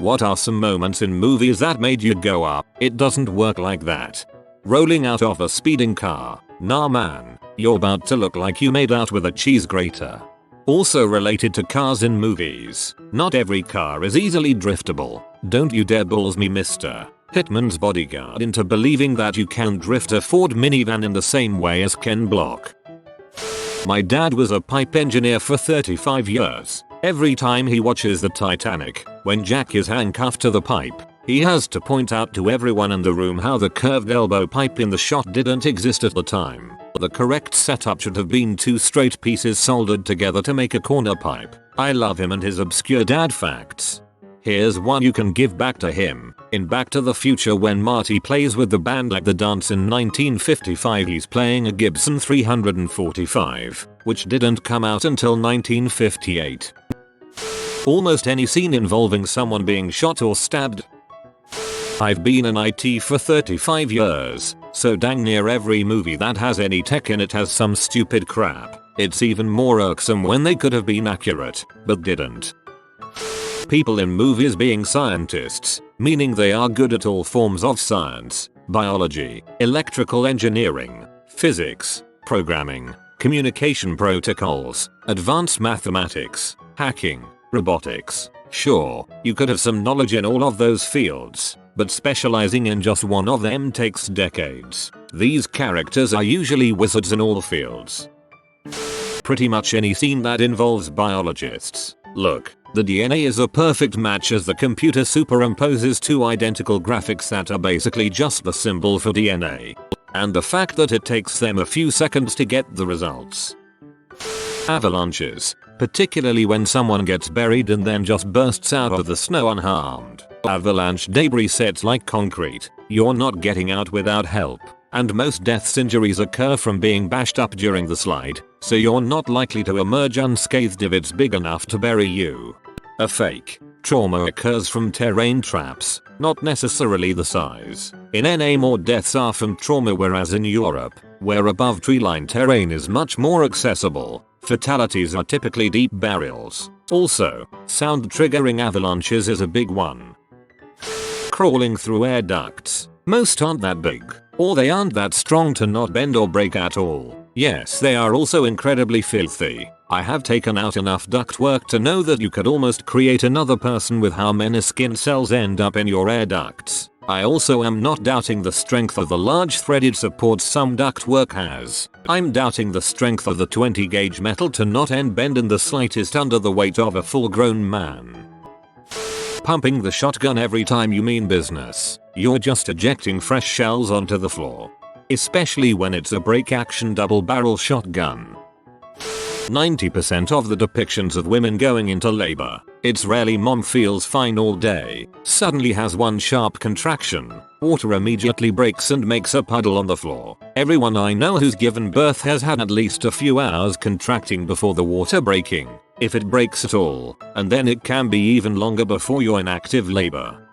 What are some moments in movies that made you go up? It doesn't work like that. Rolling out of a speeding car. Nah man, you're about to look like you made out with a cheese grater. Also related to cars in movies, not every car is easily driftable. Don't you dare bulls me, Mr. Hitman's Bodyguard, into believing that you can drift a Ford minivan in the same way as Ken Block. My dad was a pipe engineer for 35 years. Every time he watches the Titanic, when Jack is handcuffed to the pipe, he has to point out to everyone in the room how the curved elbow pipe in the shot didn't exist at the time. The correct setup should have been two straight pieces soldered together to make a corner pipe. I love him and his obscure dad facts. Here's one you can give back to him. In Back to the Future, when Marty plays with the band at the dance in 1955, he's playing a Gibson 345, which didn't come out until 1958. Almost any scene involving someone being shot or stabbed. I've been in IT for 35 years, so dang near every movie that has any tech in it has some stupid crap. It's even more irksome when they could have been accurate, but didn't. People in movies being scientists, meaning they are good at all forms of science, biology, electrical engineering, physics, programming, communication protocols, advanced mathematics, hacking, robotics. Sure, you could have some knowledge in all of those fields, but specializing in just one of them takes decades. These characters are usually wizards in all fields. Pretty much any scene that involves biologists. Look, the DNA is a perfect match as the computer superimposes two identical graphics that are basically just the symbol for DNA. And the fact that it takes them a few seconds to get the results. Avalanches, particularly when someone gets buried and then just bursts out of the snow unharmed. Avalanche debris sets like concrete, you're not getting out without help. And most deaths injuries occur from being bashed up during the slide, so you're not likely to emerge unscathed if it's big enough to bury you. A fake trauma occurs from terrain traps, not necessarily the size. In NA, more deaths are from trauma, whereas in Europe, where above treeline terrain is much more accessible, fatalities are typically deep burials. Also, sound triggering avalanches is a big one. Crawling through air ducts. Most aren't that big, or they aren't that strong to not bend or break at all. Yes, they are also incredibly filthy. I have taken out enough ductwork to know that you could almost create another person with how many skin cells end up in your air ducts. I also am not doubting the strength of the large threaded supports some ductwork has. I'm doubting the strength of the 20 gauge metal to not end bend in the slightest under the weight of a full grown man. Pumping the shotgun every time you mean business. You're just ejecting fresh shells onto the floor. Especially when it's a break action double barrel shotgun. 90% of the depictions of women going into labor, it's rarely mom feels fine all day, suddenly has one sharp contraction, water immediately breaks and makes a puddle on the floor. Everyone I know who's given birth has had at least a few hours contracting before the water breaking, if it breaks at all, and then it can be even longer before you're in active labor.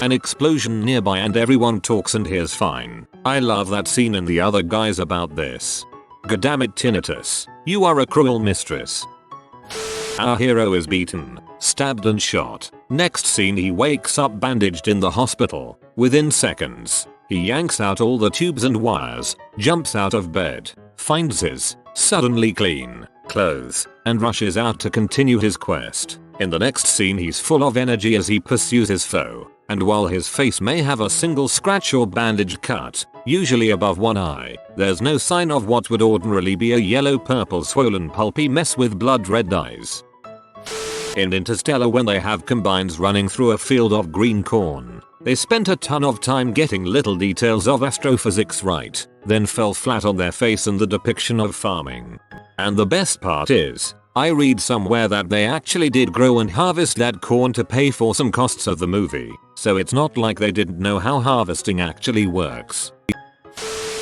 An explosion nearby and everyone talks and hears fine. I love that scene in The Other Guys about this. Goddammit tinnitus, you are a cruel mistress. Our hero is beaten, stabbed and shot. Next scene, he wakes up bandaged in the hospital. Within seconds, he yanks out all the tubes and wires, jumps out of bed, finds his suddenly clean clothes, and rushes out to continue his quest. In the next scene, he's full of energy as he pursues his foe, and while his face may have a single scratch or bandaged cut, usually above one eye, there's no sign of what would ordinarily be a yellow-purple swollen pulpy mess with blood-red eyes. In Interstellar, when they have combines running through a field of green corn, they spent a ton of time getting little details of astrophysics right, then fell flat on their face in the depiction of farming. And the best part is, I read somewhere that they actually did grow and harvest that corn to pay for some costs of the movie, so it's not like they didn't know how harvesting actually works.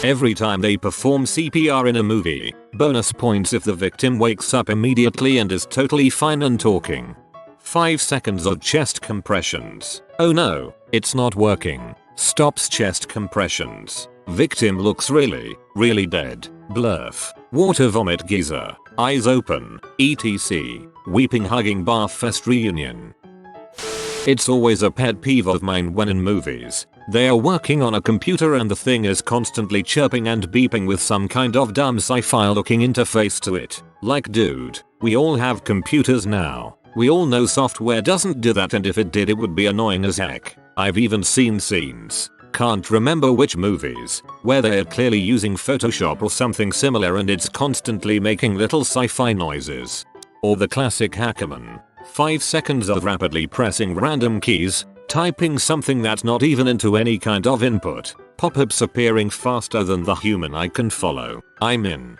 Every time they perform CPR in a movie, bonus points if the victim wakes up immediately and is totally fine and talking. 5 seconds of chest compressions. Oh no, it's not working. Stops chest compressions. Victim looks really dead. Blurf. Water vomit geyser. Eyes open. etc. Weeping hugging bath fest reunion. It's always a pet peeve of mine when in movies, they are working on a computer and the thing is constantly chirping and beeping with some kind of dumb sci-fi looking interface to it. Like dude, we all have computers now. We all know software doesn't do that, and if it did it would be annoying as heck. I've even seen scenes, can't remember which movies, where they are clearly using Photoshop or something similar and it's constantly making little sci-fi noises. Or the classic hackerman. 5 seconds of rapidly pressing random keys, typing something that's not even into any kind of input, pop-ups appearing faster than the human eye can follow. I'm in.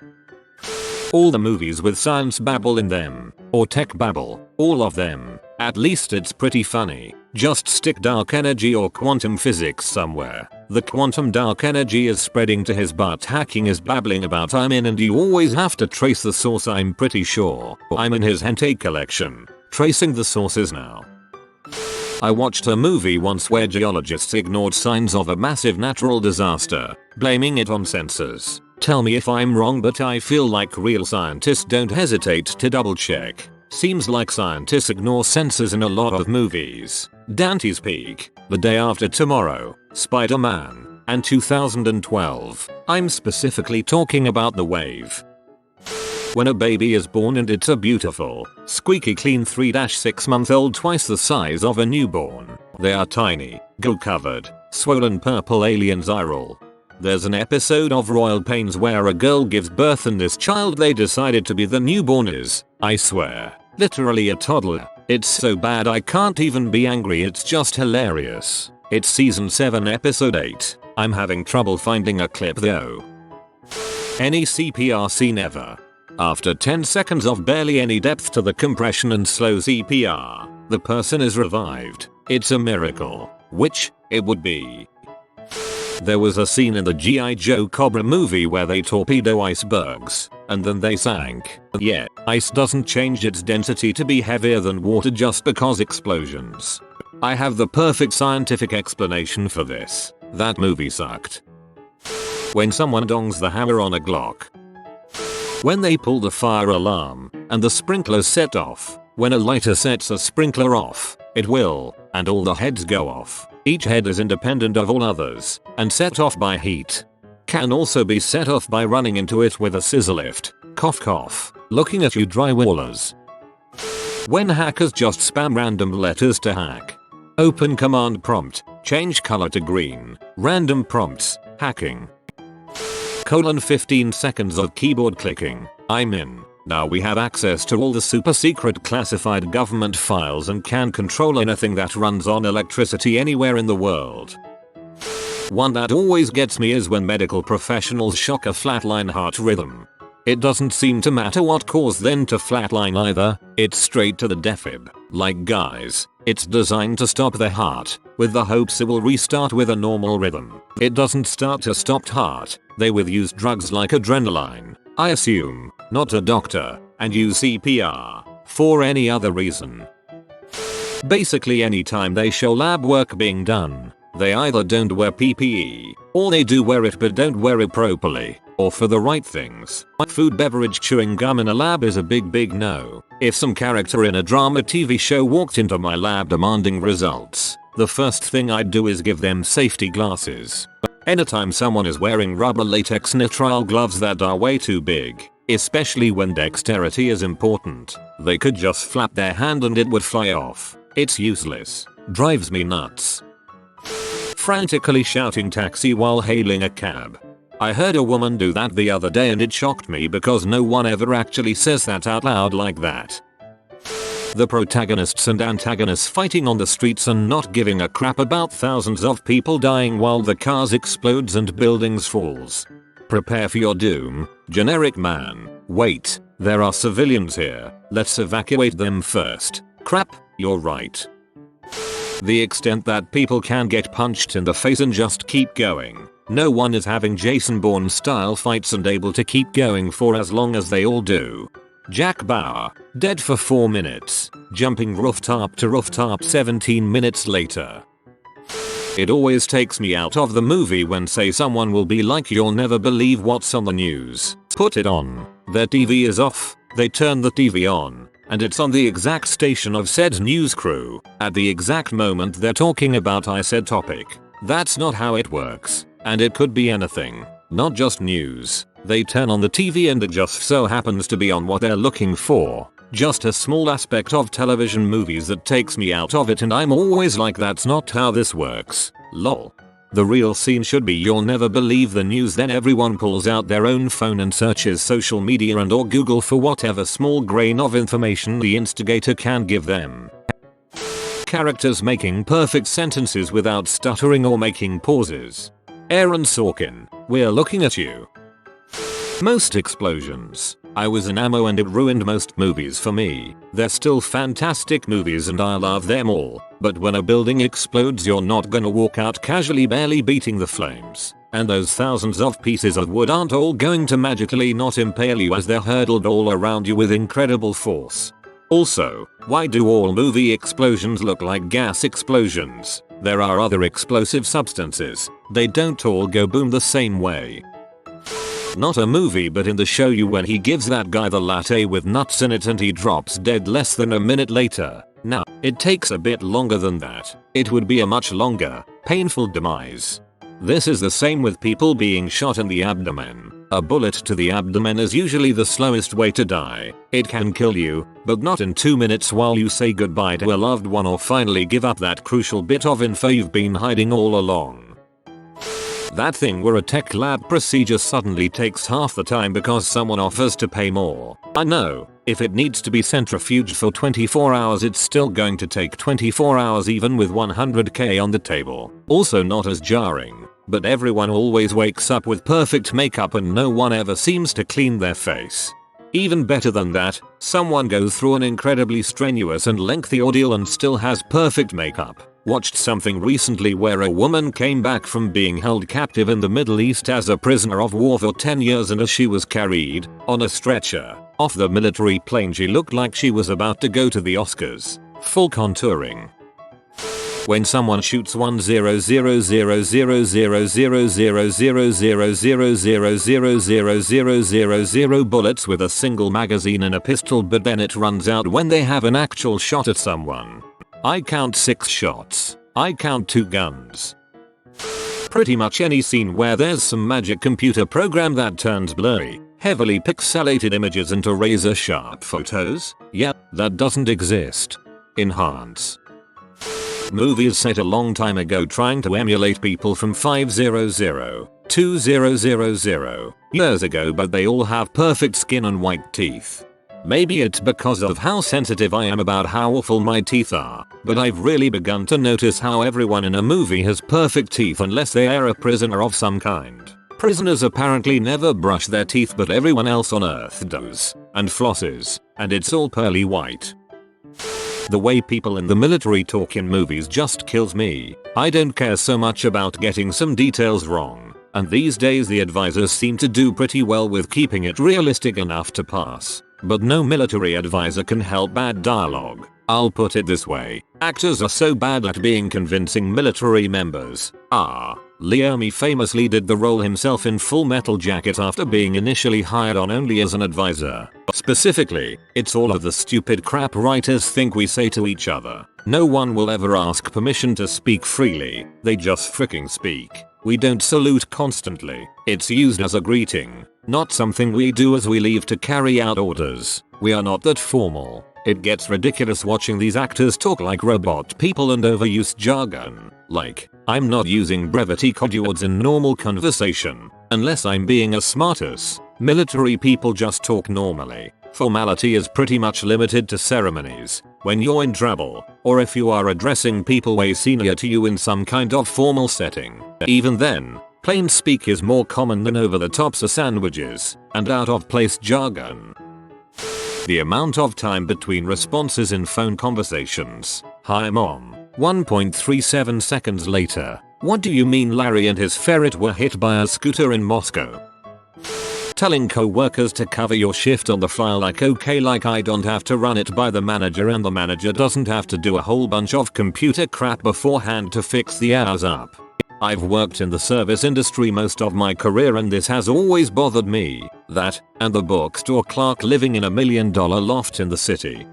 All the movies with science babble in them, or tech babble, all of them. At least it's pretty funny. Just stick dark energy or quantum physics somewhere. The quantum dark energy is spreading to his butt, hacking is babbling about I'm in, and you always have to trace the source. I'm pretty sure I'm in his hentai collection. Tracing the sources now. I watched a movie once where geologists ignored signs of a massive natural disaster, blaming it on sensors. Tell me if I'm wrong, but I feel like real scientists don't hesitate to double check. Seems like scientists ignore sensors in a lot of movies. Dante's Peak, The Day After Tomorrow, Spider-Man, and 2012. I'm specifically talking about The Wave. When a baby is born and it's a beautiful, squeaky clean 3-6-month-old twice the size of a newborn. They are tiny, goo-covered, swollen purple aliens eye roll. There's an episode of Royal Pains where a girl gives birth and this child they decided to be the newborn is, I swear, literally a toddler. It's so bad I can't even be angry, it's just hilarious. It's season 7 episode 8. I'm having trouble finding a clip though. Any CPR scene ever. After 10 seconds of barely any depth to the compression and slow CPR, the person is revived. It's a miracle. Which, it would be. There was a scene in the G.I. Joe Cobra movie where they torpedo icebergs, and then they sank. Yeah, ice doesn't change its density to be heavier than water just because explosions. I have the perfect scientific explanation for this. That movie sucked. When someone dongs the hammer on a Glock. When they pull the fire alarm, and the sprinklers set off. When a lighter sets a sprinkler off, it will, and all the heads go off. Each head is independent of all others, and set off by heat. Can also be set off by running into it with a scissor lift. Cough cough. Looking at you drywallers. When hackers just spam random letters to hack. Open command prompt, change color to green. Random prompts, hacking. 15 seconds of keyboard clicking. I'm in. Now we have access to all the super secret classified government files and can control anything that runs on electricity anywhere in the world. One that always gets me is when medical professionals shock a flatline heart rhythm. It doesn't seem to matter what caused them to flatline either, it's straight to the defib. Like guys, it's designed to stop the heart, with the hopes it will restart with a normal rhythm. It doesn't start a stopped heart, they will use drugs like adrenaline, I assume, not a doctor, and use CPR, for any other reason. Basically anytime they show lab work being done, they either don't wear PPE, or they do wear it but don't wear it properly, or for the right things. Food beverage chewing gum in a lab is a big no. If some character in a drama TV show walked into my lab demanding results, the first thing I'd do is give them safety glasses. Anytime someone is wearing rubber latex nitrile gloves that are way too big, especially when dexterity is important, they could just flap their hand and it would fly off. It's useless. Drives me nuts. Frantically shouting taxi while hailing a cab. I heard a woman do that the other day and it shocked me because no one ever actually says that out loud like that. The protagonists and antagonists fighting on the streets and not giving a crap about thousands of people dying while the cars explodes and buildings falls. Prepare for your doom, generic man. Wait, there are civilians here, let's evacuate them first. Crap, you're right. The extent that people can get punched in the face and just keep going. No one is having Jason Bourne style fights and able to keep going for as long as they all do. Jack Bauer, dead for 4 minutes, jumping rooftop to rooftop 17 minutes later. It always takes me out of the movie when say someone will be like, you'll never believe what's on the news. Put it on. Their TV is off, they turn the TV on, and it's on the exact station of said news crew, at the exact moment they're talking about said topic. That's not how it works, and it could be anything, not just news. They turn on the TV and it just so happens to be on what they're looking for. Just a small aspect of television movies that takes me out of it, and I'm always like, that's not how this works. Lol. The real scene should be you'll never believe the news, then everyone pulls out their own phone and searches social media and or Google for whatever small grain of information the instigator can give them. Characters making perfect sentences without stuttering or making pauses. Aaron Sorkin, we're looking at you. Most explosions. I was in ammo and it ruined most movies for me. They're still fantastic movies and I love them all, but when a building explodes you're not gonna walk out casually barely beating the flames. And those thousands of pieces of wood aren't all going to magically not impale you as they're hurtled all around you with incredible force. Also, why do all movie explosions look like gas explosions? There are other explosive substances. They don't all go boom the same way. Not a movie, but in the show You, when he gives that guy the latte with nuts in it and he drops dead less than a minute later. Now, it takes a bit longer than that. It would be a much longer, painful demise. This is the same with people being shot in the abdomen. A bullet to the abdomen is usually the slowest way to die. It can kill you, but not in 2 minutes while you say goodbye to a loved one or finally give up that crucial bit of info you've been hiding all along. That thing where a tech lab procedure suddenly takes half the time because someone offers to pay more. I know, if it needs to be centrifuged for 24 hours it's still going to take 24 hours even with 100k on the table. Also not as jarring, but everyone always wakes up with perfect makeup and no one ever seems to clean their face. Even better than that, someone goes through an incredibly strenuous and lengthy ordeal and still has perfect makeup. Watched something recently where a woman came back from being held captive in the Middle East as a prisoner of war for 10 years, and as she was carried, on a stretcher, off the military plane she looked like she was about to go to the Oscars. Full contouring. When someone shoots 100,000,000,000,000,000,000,000 bullets with a single magazine in a pistol, but then it runs out when they have an actual shot at someone. I count 6 shots. I count 2 guns. Pretty much any scene where there's some magic computer program that turns blurry, heavily pixelated images into razor sharp photos? Yep, that doesn't exist. Enhance. Movies set a long time ago trying to emulate people from 500, 2000 years ago, but they all have perfect skin and white teeth. Maybe it's because of how sensitive I am about how awful my teeth are, but I've really begun to notice how everyone in a movie has perfect teeth unless they are a prisoner of some kind. Prisoners apparently never brush their teeth, but everyone else on Earth does, and flosses, and it's all pearly white. The way people in the military talk in movies just kills me. I don't care so much about getting some details wrong, and these days the advisors seem to do pretty well with keeping it realistic enough to pass. But no military advisor can help bad dialogue. I'll put it this way, actors are so bad at being convincing military members. Liam famously did the role himself in Full Metal Jacket after being initially hired on only as an advisor. Specifically, it's all of the stupid crap writers think we say to each other. No one will ever ask permission to speak freely, they just freaking speak. We don't salute constantly. It's used as a greeting, not something we do as we leave to carry out orders. We are not that formal. It gets ridiculous watching these actors talk like robot people and overuse jargon. Like, I'm not using brevity code in normal conversation, unless I'm being a smartass. Military people just talk normally. Formality is pretty much limited to ceremonies, when you're in trouble, or if you are addressing people way senior to you in some kind of formal setting. Even then, plain speak is more common than over-the-top sandwiches and out-of-place jargon. The amount of time between responses in phone conversations. Hi mom. 1.37 seconds later. What do you mean Larry and his ferret were hit by a scooter in Moscow? Telling co-workers to cover your shift on the fly, like okay, like I don't have to run it by the manager and the manager doesn't have to do a whole bunch of computer crap beforehand to fix the hours up. I've worked in the service industry most of my career and this has always bothered me. That, and the bookstore clerk living in $1 million loft in the city.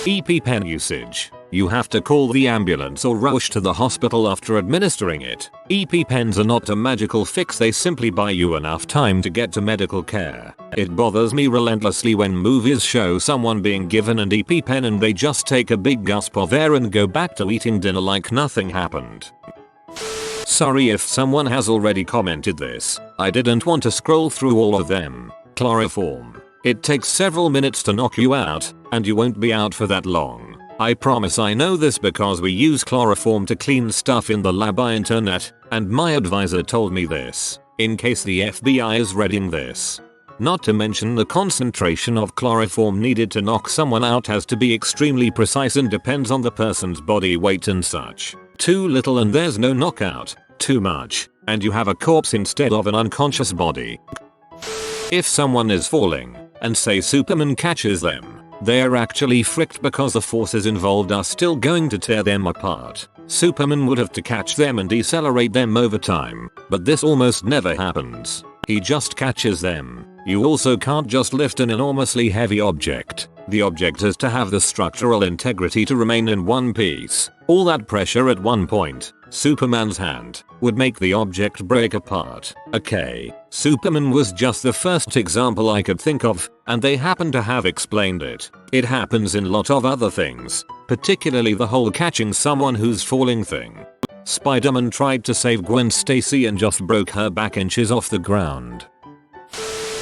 EpiPen usage. You have to call the ambulance or rush to the hospital after administering it. EpiPens are not a magical fix, they simply buy you enough time to get to medical care. It bothers me relentlessly when movies show someone being given an EpiPen and they just take a big gulp of air and go back to eating dinner like nothing happened. Sorry if someone has already commented this, I didn't want to scroll through all of them. Chloroform. It takes several minutes to knock you out, and you won't be out for that long. I promise I know this because we use chloroform to clean stuff in the lab by internet, and my advisor told me this, in case the FBI is reading this. Not to mention the concentration of chloroform needed to knock someone out has to be extremely precise and depends on the person's body weight and such. Too little and there's no knockout, too much, and you have a corpse instead of an unconscious body. If someone is falling, and say Superman catches them, they are actually fricked because the forces involved are still going to tear them apart. Superman would have to catch them and decelerate them over time, but this almost never happens. He just catches them. You also can't just lift an enormously heavy object. The object has to have the structural integrity to remain in one piece. All that pressure at one point, Superman's hand, would make the object break apart. Okay, Superman was just the first example I could think of, and they happen to have explained it. It happens in a lot of other things, particularly the whole catching someone who's falling thing. Spider-Man tried to save Gwen Stacy and just broke her back inches off the ground.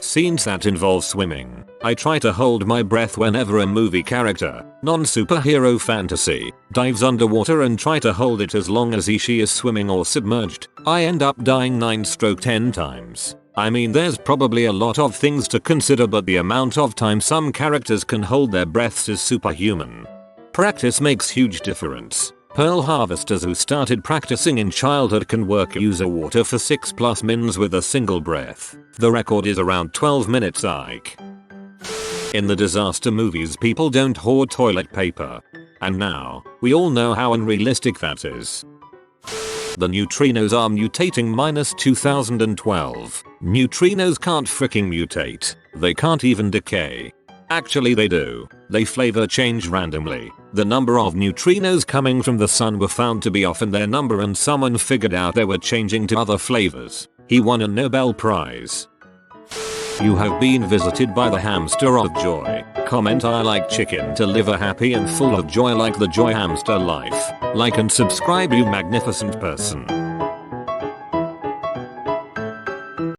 Scenes that involve swimming. I try to hold my breath whenever a movie character, non-superhero fantasy, dives underwater and try to hold it as long as she is swimming or submerged. I end up dying 9/10 times. I mean, there's probably a lot of things to consider, but the amount of time some characters can hold their breaths is superhuman. Practice makes huge difference. Pearl harvesters who started practicing in childhood can work underwater for 6+ minutes with a single breath. The record is around 12 minutes. In the disaster movies, people don't hoard toilet paper. And now, we all know how unrealistic that is. The neutrinos are mutating -2012. Neutrinos can't fricking mutate. They can't even decay. Actually they do. They flavor change randomly. The number of neutrinos coming from the sun were found to be off in their number and someone figured out they were changing to other flavors. He won a Nobel Prize. You have been visited by the hamster of joy. Comment I like chicken to live a happy and full of joy like the joy hamster life. Like and subscribe, you magnificent person.